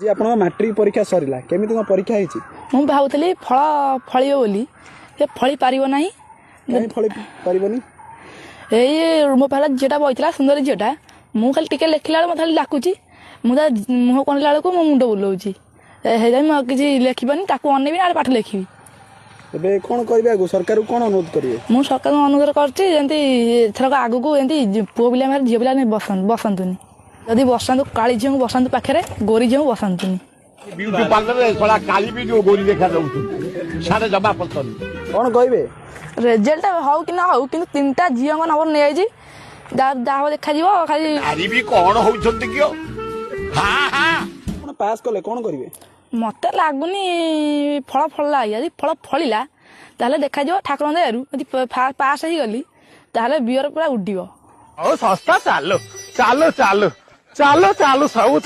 जी आप मैट्रिक परीक्षा सरला केमी कौन परीक्षा होती ମୁଁ ଭାବୁଥିଲି ଫଳ ଫଳିବ ବୋଲି ସେ ଫଳି ପାରିବ ନାହିଁ। कहीं फल पारनी ଏଇ ମୋ ପାଖରେ ଝିଅଟା ବଇଥିଲା ସୁନ୍ଦରୀ ଝିଅଟା ମୁଁ ଖାଲି ଟିକେ ଲେଖିଲା ବେଳକୁ ମୋତେ ଖାଲି ଡାକୁଛି ମୁଁ ତା ମୁହଁ କଣିଲା ବେଳକୁ ମୋ ମୁଣ୍ଡ ବୁଲଉଛି ସେଇଥିପାଇଁ ମୁଁ ଆଉ କିଛି ଲେଖିବନି ତାକୁ ଅନେଇବି ଆରେ ପାଠ ଲେଖିବି। ଏବେ कौन करेंगे सरकार कौन अनुरोध करेंगे ମୁଁ ସରକାରଙ୍କୁ ଅନୁରୋଧ କରୁଛି ଯେମିତି ଏଥରକ ଆଗକୁ ଏମିତି ପୁଅ ପିଲା ଝିଅ ପିଲା ବସନ୍ତୁନି ଯଦି ବସାନ୍ତୁ କାଳି ଝିଅଙ୍କୁ ବସାନ୍ତୁ ପାଖରେ ଗୋରି ଝିଅଙ୍କୁ ବସାନ୍ତୁନି। कौन कहे ରେଜଲ୍ଟ ହଉ କି ନ ହଉ କିନ୍ତୁ 3ଟା ଝିଅଙ୍କ ନମ୍ବର ନେଇଯାଇଛି ଯାହା ଦେଖାଯିବ ଖାଲି कौन होती पास कले कौन करेंगे ମତେ ଲାଗୁନି ଫଳ ଫଳିଲା ଯଦି ଫଳ ଫଳିଲା ତାହେଲେ ଦେଖାଯିବ ଠାକୁରଙ୍କ ଦୟାରୁ ଯଦି ପାସ୍ ହେଇଗଲି ତାହେଲେ ବିଅର ପୁରା ଉଡିବ। ହଉ ସଂସ୍ଥା ଚାଲୁ ଚାଲୁ ଚାଲୁ ଚାଲୁ ଚାଲୁ ସବୁ